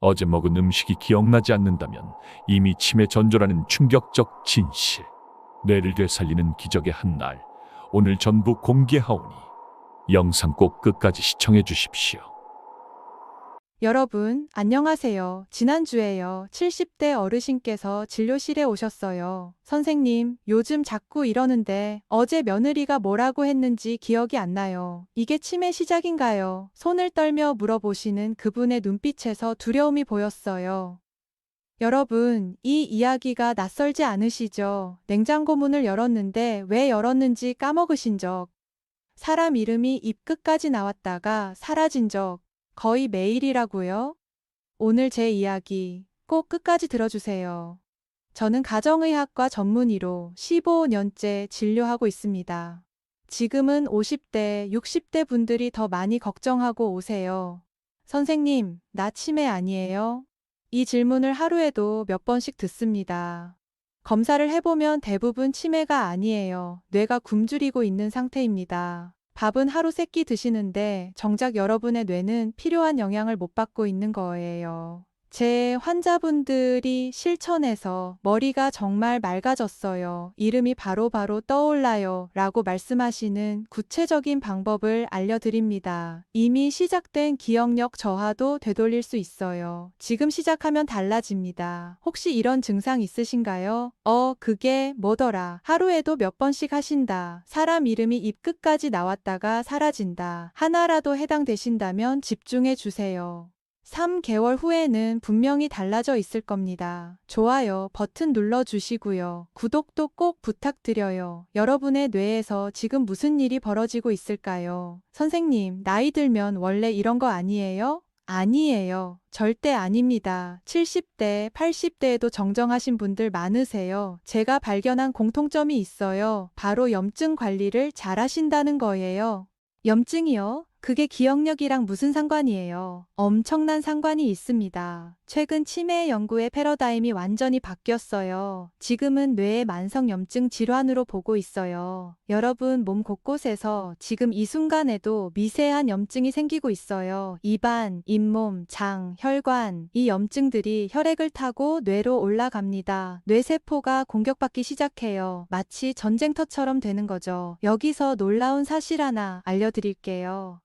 어제 먹은 음식이 기억나지 않는다면 이미 치매 전조라는 충격적 진실. 뇌를 되살리는 기적의 한 날, 오늘 전부 공개하오니 영상 꼭 끝까지 시청해 주십시오. 여러분, 안녕하세요. 지난주에요. 70대 어르신께서 진료실에 오셨어요. 선생님, 요즘 자꾸 이러는데 어제 며느리가 뭐라고 했는지 기억이 안 나요. 이게 치매 시작인가요? 손을 떨며 물어보시는 그분의 눈빛에서 두려움이 보였어요. 여러분, 이 이야기가 낯설지 않으시죠? 냉장고 문을 열었는데 왜 열었는지 까먹으신 적, 사람 이름이 입 끝까지 나왔다가 사라진 적, 거의 매일이라고요? 오늘 제 이야기 꼭 끝까지 들어주세요. 저는 가정의학과 전문의로 15년째 진료하고 있습니다. 지금은 50대, 60대 분들이 더 많이 걱정하고 오세요. 선생님, 나 치매 아니에요? 이 질문을 하루에도 몇 번씩 듣습니다. 검사를 해보면 대부분 치매가 아니에요. 뇌가 굶주리고 있는 상태입니다. 밥은 하루 3끼 드시는데 정작 여러분의 뇌는 필요한 영양을 못 받고 있는 거예요. 제 환자분들이 실천해서 머리가 정말 맑아졌어요. 이름이 바로바로 떠올라요. 라고 말씀하시는 구체적인 방법을 알려드립니다. 이미 시작된 기억력 저하도 되돌릴 수 있어요. 지금 시작하면 달라집니다. 혹시 이런 증상 있으신가요? 그게 뭐더라? 하루에도 몇 번씩 하신다. 사람 이름이 입 끝까지 나왔다가 사라진다. 하나라도 해당되신다면 집중해 주세요. 3개월 후에는 분명히 달라져 있을 겁니다. 좋아요 버튼 눌러주시고요. 구독도 꼭 부탁드려요. 여러분의 뇌에서 지금 무슨 일이 벌어지고 있을까요? 선생님, 나이 들면 원래 이런 거 아니에요? 아니에요. 절대 아닙니다. 70대, 80대에도 정정하신 분들 많으세요. 제가 발견한 공통점이 있어요. 바로 염증 관리를 잘 하신다는 거예요. 염증이요? 그게 기억력이랑 무슨 상관이에요? 엄청난 상관이 있습니다. 최근 치매 연구의 패러다임이 완전히 바뀌었어요. 지금은 뇌의 만성 염증 질환으로 보고 있어요. 여러분 몸 곳곳에서 지금 이 순간에도 미세한 염증이 생기고 있어요. 입안, 잇몸, 장, 혈관, 이 염증들이 혈액을 타고 뇌로 올라갑니다. 뇌세포가 공격받기 시작해요. 마치 전쟁터처럼 되는 거죠. 여기서 놀라운 사실 하나 알려드릴게요.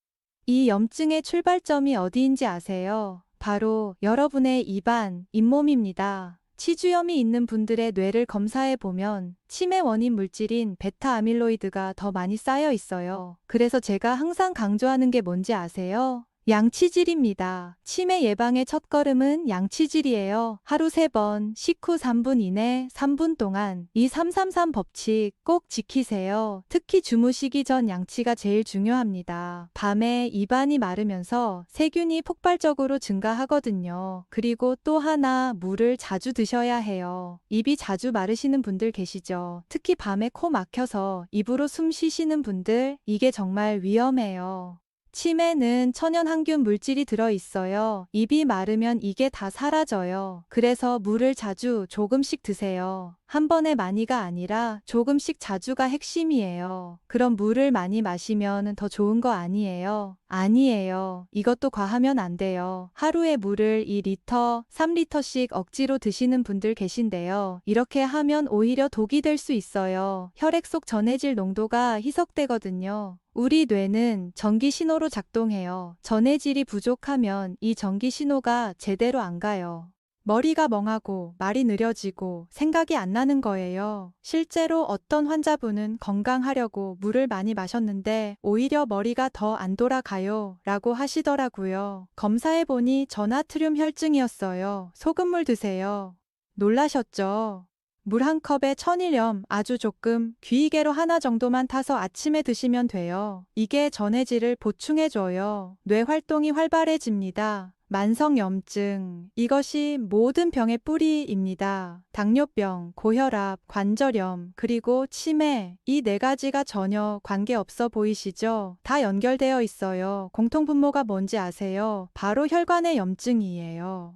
이 염증의 출발점이 어디인지 아세요? 바로 여러분의 입안, 잇몸입니다. 치주염이 있는 분들의 뇌를 검사해 보면 치매 원인 물질인 베타 아밀로이드가 더 많이 쌓여 있어요. 그래서 제가 항상 강조하는 게 뭔지 아세요? 양치질입니다. 치매 예방의 첫걸음은 양치질이에요. 하루 3번, 식후 3분 이내 3분 동안 이 333 법칙 꼭 지키세요. 특히 주무시기 전 양치가 제일 중요합니다. 밤에 입안이 마르면서 세균이 폭발적으로 증가하거든요. 그리고 또 하나, 물을 자주 드셔야 해요. 입이 자주 마르시는 분들 계시죠? 특히 밤에 코 막혀서 입으로 숨 쉬시는 분들, 이게 정말 위험해요. 치매는 천연 항균 물질이 들어있어요. 입이 마르면 이게 다 사라져요. 그래서 물을 자주 조금씩 드세요. 한 번에 많이가 아니라 조금씩 자주가 핵심이에요. 그럼 물을 많이 마시면 더 좋은 거 아니에요? 아니에요. 이것도 과하면 안 돼요. 하루에 물을 2리터, 3리터씩 억지로 드시는 분들 계신데요. 이렇게 하면 오히려 독이 될 수 있어요. 혈액 속 전해질 농도가 희석되거든요. 우리 뇌는 전기 신호로 작동해요. 전해질이 부족하면 이 전기 신호가 제대로 안 가요. 머리가 멍하고 말이 느려지고 생각이 안 나는 거예요. 실제로 어떤 환자분은 건강하려고 물을 많이 마셨는데 오히려 머리가 더 안 돌아가요 라고 하시더라고요. 검사해보니 저나트륨 혈증이었어요. 소금물 드세요. 놀라셨죠? 물 한 컵에 천일염 아주 조금 귀이개로 하나 정도만 타서 아침에 드시면 돼요. 이게 전해질을 보충해줘요. 뇌 활동이 활발해집니다. 만성염증, 이것이 모든 병의 뿌리입니다. 당뇨병, 고혈압, 관절염, 그리고 치매, 이 4가지가 전혀 관계없어 보이시죠? 다 연결되어 있어요. 공통분모가 뭔지 아세요? 바로 혈관의 염증이에요.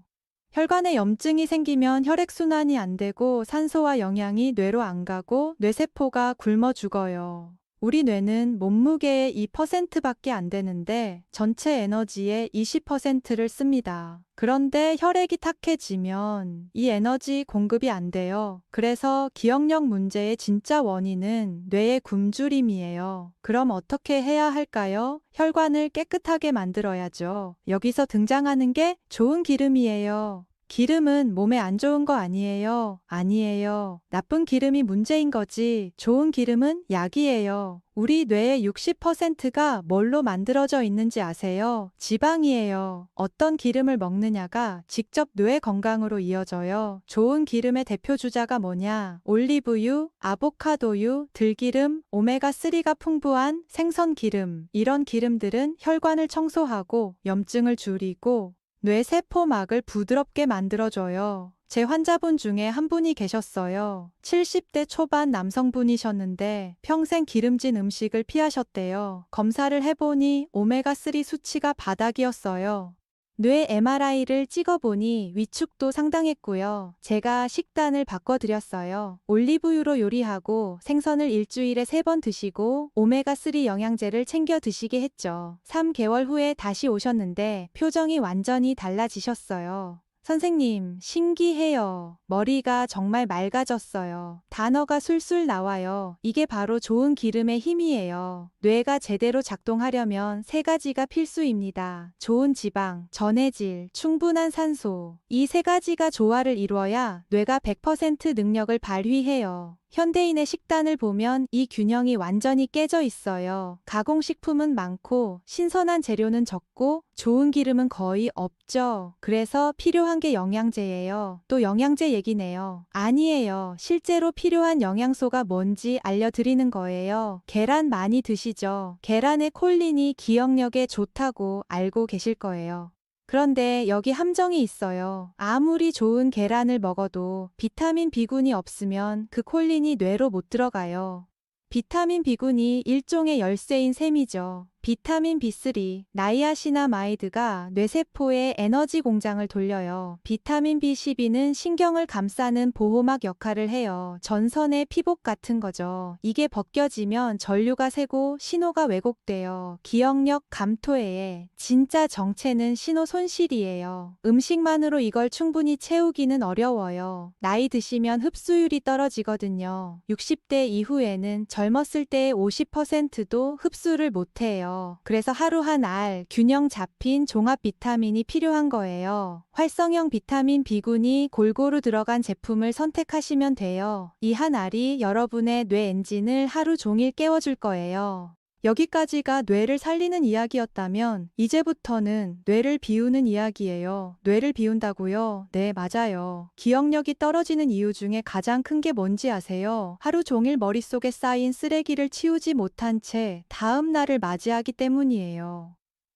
혈관에 염증이 생기면 혈액순환이 안 되고 산소와 영양이 뇌로 안 가고 뇌세포가 굶어 죽어요. 우리 뇌는 몸무게의 2%밖에 안 되는데 전체 에너지의 20%를 씁니다. 그런데 혈액이 탁해지면 이 에너지 공급이 안 돼요. 그래서 기억력 문제의 진짜 원인은 뇌의 굶주림이에요. 그럼 어떻게 해야 할까요? 혈관을 깨끗하게 만들어야죠. 여기서 등장하는 게 좋은 기름이에요. 기름은 몸에 안 좋은 거 아니에요. 아니에요. 나쁜 기름이 문제인 거지. 좋은 기름은 약이에요. 우리 뇌의 60%가 뭘로 만들어져 있는지 아세요? 지방이에요. 어떤 기름을 먹느냐가 직접 뇌 건강으로 이어져요. 좋은 기름의 대표 주자가 뭐냐? 올리브유, 아보카도유, 들기름, 오메가3가 풍부한 생선기름. 이런 기름들은 혈관을 청소하고 염증을 줄이고 뇌세포막을 부드럽게 만들어줘요. 제 환자분 중에 한 분이 계셨어요. 70대 초반 남성분이셨는데 평생 기름진 음식을 피하셨대요. 검사를 해보니 오메가3 수치가 바닥이었어요. 뇌 MRI를 찍어보니 위축도 상당했고요. 제가 식단을 바꿔드렸어요. 올리브유로 요리하고 생선을 일주일에 3번 드시고 오메가3 영양제를 챙겨 드시게 했죠. 3개월 후에 다시 오셨는데 표정이 완전히 달라지셨어요. 선생님, 신기해요. 머리가 정말 맑아졌어요. 단어가 술술 나와요. 이게 바로 좋은 기름의 힘이에요. 뇌가 제대로 작동하려면 3가지가 필수입니다. 좋은 지방, 전해질, 충분한 산소. 이 3가지가 조화를 이루어야 뇌가 100% 능력을 발휘해요. 현대인의 식단을 보면 이 균형이 완전히 깨져 있어요. 가공식품은 많고 신선한 재료는 적고 좋은 기름은 거의 없죠. 그래서 필요한 게 영양제예요. 또 영양제 얘기네요. 아니에요. 실제로 필요한 영양소가 뭔지 알려드리는 거예요. 계란 많이 드시죠? 계란의 콜린이 기억력에 좋다고 알고 계실 거예요. 그런데 여기 함정이 있어요. 아무리 좋은 계란을 먹어도 비타민 B군이 없으면 그 콜린이 뇌로 못 들어가요. 비타민 B군이 일종의 열쇠인 셈이죠. 비타민 B3, 나이아시나마이드가 뇌세포의 에너지 공장을 돌려요. 비타민 B12는 신경을 감싸는 보호막 역할을 해요. 전선의 피복 같은 거죠. 이게 벗겨지면 전류가 새고 신호가 왜곡돼요. 기억력 감토해에 진짜 정체는 신호 손실이에요. 음식만으로 이걸 충분히 채우기는 어려워요. 나이 드시면 흡수율이 떨어지거든요. 60대 이후에는 젊었을 때의 50%도 흡수를 못해요. 그래서 하루 한 알 균형 잡힌 종합 비타민이 필요한 거예요. 활성형 비타민 B군이 골고루 들어간 제품을 선택하시면 돼요. 이 한 알이 여러분의 뇌 엔진을 하루 종일 깨워줄 거예요. 여기까지가 뇌를 살리는 이야기였다면 이제부터는 뇌를 비우는 이야기예요. 뇌를 비운다고요? 네, 맞아요. 기억력이 떨어지는 이유 중에 가장 큰 게 뭔지 아세요? 하루 종일 머릿속에 쌓인 쓰레기를 치우지 못한 채 다음 날을 맞이하기 때문이에요.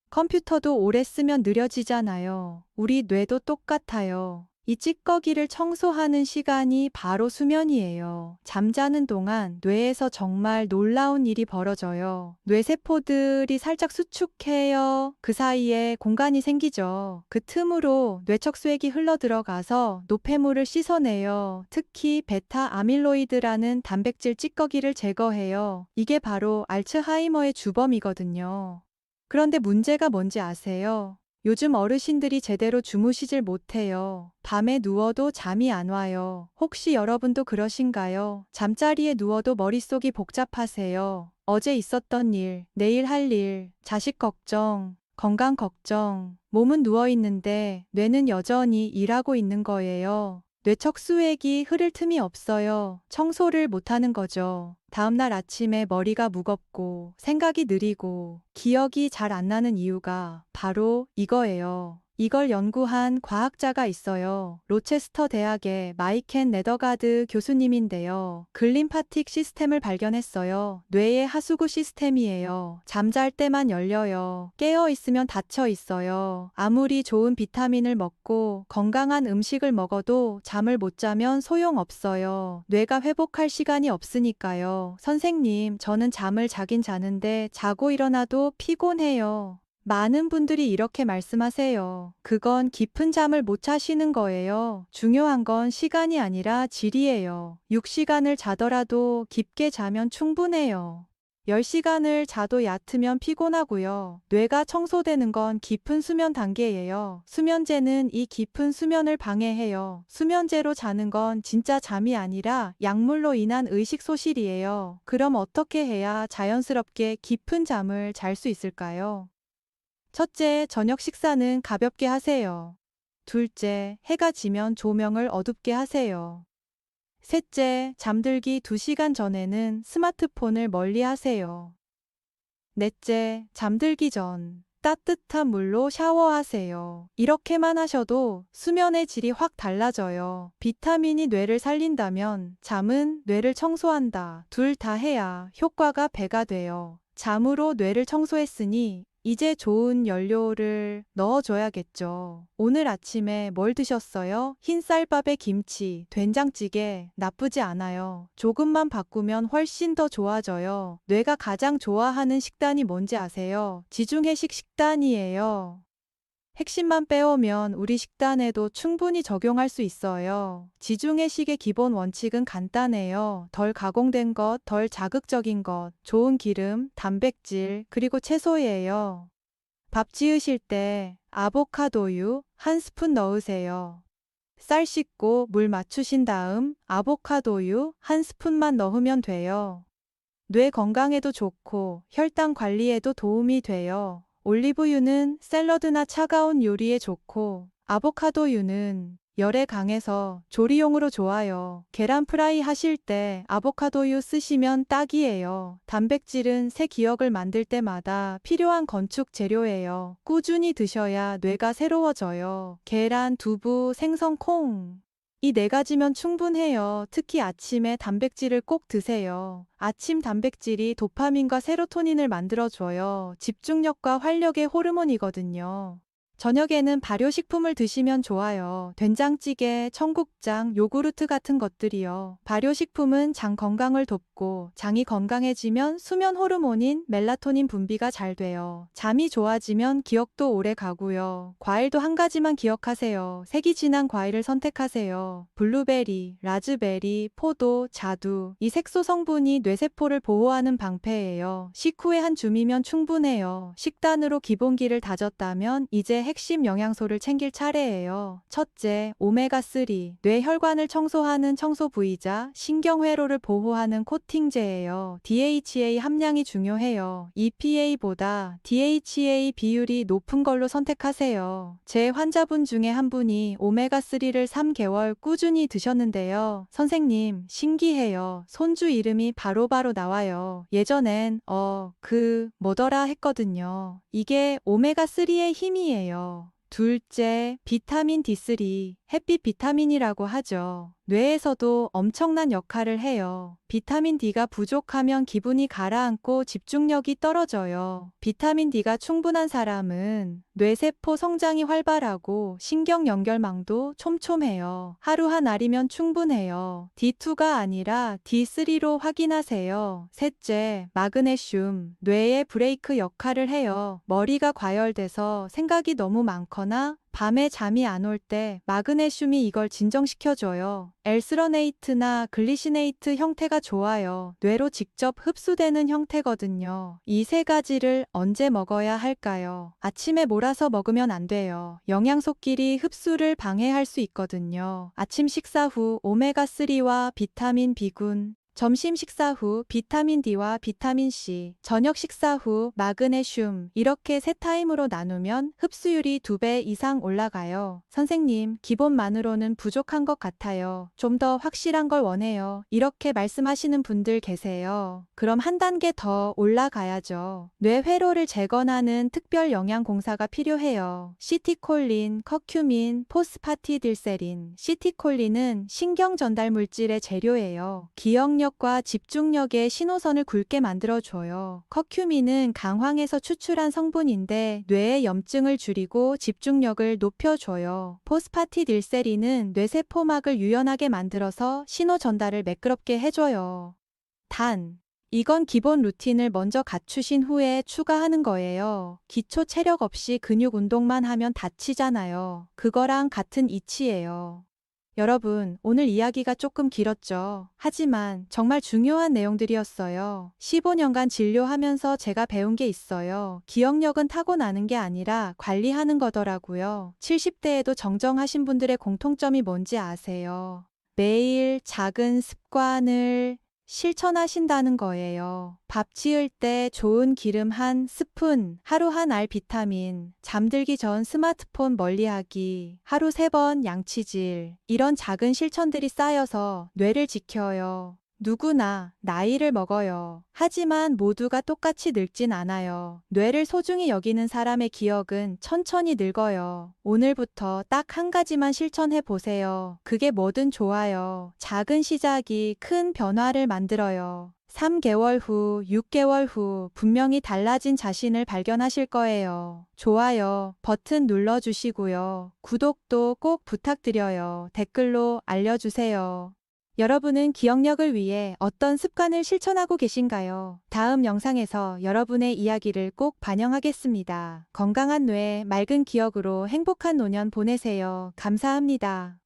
컴퓨터도 오래 쓰면 느려지잖아요. 우리 뇌도 똑같아요. 이 찌꺼기를 청소하는 시간이 바로 수면이에요. 잠자는 동안 뇌에서 정말 놀라운 일이 벌어져요. 뇌세포들이 살짝 수축해요. 그 사이에 공간이 생기죠. 그 틈으로 뇌척수액이 흘러들어가서 노폐물을 씻어내요. 특히 베타 아밀로이드라는 단백질 찌꺼기를 제거해요. 이게 바로 알츠하이머의 주범이거든요. 그런데 문제가 뭔지 아세요? 요즘 어르신들이 제대로 주무시질 못해요. 밤에 누워도 잠이 안 와요. 혹시 여러분도 그러신가요? 잠자리에 누워도 머릿속이 복잡하세요. 어제 있었던 일, 내일 할 일, 자식 걱정, 건강 걱정. 몸은 누워 있는데 뇌는 여전히 일하고 있는 거예요. 뇌척수액이 흐를 틈이 없어요. 청소를 못하는 거죠. 다음날 아침에 머리가 무겁고 생각이 느리고 기억이 잘 안 나는 이유가 바로 이거예요. 이걸 연구한 과학자가 있어요. 로체스터 대학의 마이켄 네더가드 교수님인데요. 글림파틱 시스템을 발견했어요. 뇌의 하수구 시스템이에요. 잠잘 때만 열려요. 깨어 있으면 닫혀 있어요. 아무리 좋은 비타민을 먹고 건강한 음식을 먹어도 잠을 못 자면 소용없어요. 뇌가 회복할 시간이 없으니까요. 선생님, 저는 잠을 자긴 자는데 자고 일어나도 피곤해요. 많은 분들이 이렇게 말씀하세요. 그건 깊은 잠을 못 자시는 거예요. 중요한 건 시간이 아니라 질이에요. 6시간을 자더라도 깊게 자면 충분해요. 10시간을 자도 얕으면 피곤하고요. 뇌가 청소되는 건 깊은 수면 단계예요. 수면제는 이 깊은 수면을 방해해요. 수면제로 자는 건 진짜 잠이 아니라 약물로 인한 의식 소실이에요. 그럼 어떻게 해야 자연스럽게 깊은 잠을 잘 수 있을까요? 첫째, 저녁 식사는 가볍게 하세요. 둘째, 해가 지면 조명을 어둡게 하세요. 셋째, 잠들기 2시간 전에는 스마트폰을 멀리 하세요. 넷째, 잠들기 전 따뜻한 물로 샤워하세요. 이렇게만 하셔도 수면의 질이 확 달라져요. 비타민이 뇌를 살린다면 잠은 뇌를 청소한다. 둘 다 해야 효과가 배가 돼요. 잠으로 뇌를 청소했으니 이제 좋은 연료를 넣어줘야겠죠. 오늘 아침에 뭘 드셨어요? 흰 쌀밥에 김치, 된장찌개 나쁘지 않아요. 조금만 바꾸면 훨씬 더 좋아져요. 뇌가 가장 좋아하는 식단이 뭔지 아세요? 지중해식 식단이에요. 핵심만 빼오면 우리 식단에도 충분히 적용할 수 있어요. 지중해식의 기본 원칙은 간단해요. 덜 가공된 것, 덜 자극적인 것, 좋은 기름, 단백질, 그리고 채소예요. 밥 지으실 때 아보카도유 1스푼 넣으세요. 쌀 씻고 물 맞추신 다음 아보카도유 1스푼만 넣으면 돼요. 뇌 건강에도 좋고 혈당 관리에도 도움이 돼요. 올리브유는 샐러드나 차가운 요리에 좋고 아보카도유는 열에 강해서 조리용으로 좋아요. 계란 프라이 하실 때 아보카도유 쓰시면 딱이에요. 단백질은 새 기억을 만들 때마다 필요한 건축 재료예요. 꾸준히 드셔야 뇌가 새로워져요. 계란, 두부, 생선, 콩. 이 네 가지면 충분해요. 특히 아침에 단백질을 꼭 드세요. 아침 단백질이 도파민과 세로토닌을 만들어줘요. 집중력과 활력의 호르몬이거든요. 저녁에는 발효식품을 드시면 좋아요. 된장찌개, 청국장, 요구르트 같은 것들이요. 발효식품은 장 건강을 돕고 장이 건강해지면 수면 호르몬인 멜라토닌 분비가 잘 돼요. 잠이 좋아지면 기억도 오래 가고요. 과일도 한 가지만 기억하세요. 색이 진한 과일을 선택하세요. 블루베리, 라즈베리, 포도, 자두. 이 색소 성분이 뇌세포를 보호하는 방패예요. 식후에 한 줌이면 충분해요. 식단으로 기본기를 다졌다면 이제 핵심 영양소를 챙길 차례예요. 첫째, 오메가3. 뇌 혈관을 청소하는 청소 부위자, 신경회로를 보호하는 코팅제예요. DHA 함량이 중요해요. EPA보다 DHA 비율이 높은 걸로 선택하세요. 제 환자분 중에 한 분이 오메가3를 3개월 꾸준히 드셨는데요. 선생님, 신기해요. 손주 이름이 바로바로 나와요. 예전엔 뭐더라 했거든요. 이게 오메가3의 힘이에요. 둘째, 비타민 D3, 햇빛 비타민이라고 하죠. 뇌에서도 엄청난 역할을 해요. 비타민 D가 부족하면 기분이 가라앉고 집중력이 떨어져요. 비타민 D가 충분한 사람은 뇌세포 성장이 활발하고 신경 연결망도 촘촘해요. 하루 한 알이면 충분해요. D2가 아니라 D3로 확인하세요. 셋째, 마그네슘. 뇌의 브레이크 역할을 해요. 머리가 과열돼서 생각이 너무 많거나 밤에 잠이 안 올 때 마그네슘이 이걸 진정시켜줘요. 엘스러네이트나 글리시네이트 형태가 좋아요. 뇌로 직접 흡수되는 형태거든요. 이 세 가지를 언제 먹어야 할까요? 아침에 몰아서 먹으면 안 돼요. 영양소끼리 흡수를 방해할 수 있거든요. 아침 식사 후 오메가3와 비타민 B군, 점심 식사 후 비타민 D와 비타민 C, 저녁 식사 후 마그네슘, 이렇게 세 타임으로 나누면 흡수율이 2배 이상 올라가요. 선생님, 기본만으로는 부족한 것 같아요. 좀 더 확실한 걸 원해요. 이렇게 말씀하시는 분들 계세요. 그럼 한 단계 더 올라가야죠. 뇌 회로를 재건하는 특별 영양 공사가 필요해요. 시티콜린, 커큐민, 포스파티딜세린. 시티콜린은 신경 전달 물질의 재료예요. 기억력과 집중력의 신호선을 굵게 만들어줘요. 커큐민은 강황에서 추출한 성분인데 뇌의 염증을 줄이고 집중력을 높여줘요. 포스파티딜세린은 뇌세포막을 유연하게 만들어서 신호 전달을 매끄럽게 해줘요. 이건 기본 루틴을 먼저 갖추신 후에 추가하는 거예요. 기초 체력 없이 근육 운동만 하면 다치잖아요. 그거랑 같은 이치예요. 여러분, 오늘 이야기가 조금 길었죠. 하지만 정말 중요한 내용들이었어요. 15년간 진료하면서 제가 배운 게 있어요. 기억력은 타고나는 게 아니라 관리하는 거더라고요. 70대에도 정정하신 분들의 공통점이 뭔지 아세요? 매일 작은 습관을 실천하신다는 거예요. 밥 지을 때 좋은 기름 한 스푼, 하루 한 알 비타민, 잠들기 전 스마트폰 멀리하기, 하루 3번 양치질. 이런 작은 실천들이 쌓여서 뇌를 지켜요. 누구나 나이를 먹어요. 하지만 모두가 똑같이 늙진 않아요. 뇌를 소중히 여기는 사람의 기억은 천천히 늙어요. 오늘부터 딱 한 가지만 실천해 보세요. 그게 뭐든 좋아요. 작은 시작이 큰 변화를 만들어요. 3개월 후, 6개월 후 분명히 달라진 자신을 발견하실 거예요. 좋아요 버튼 눌러주시고요. 구독도 꼭 부탁드려요. 댓글로 알려주세요. 여러분은 기억력을 위해 어떤 습관을 실천하고 계신가요? 다음 영상에서 여러분의 이야기를 꼭 반영하겠습니다. 건강한 뇌, 맑은 기억으로 행복한 노년 보내세요. 감사합니다.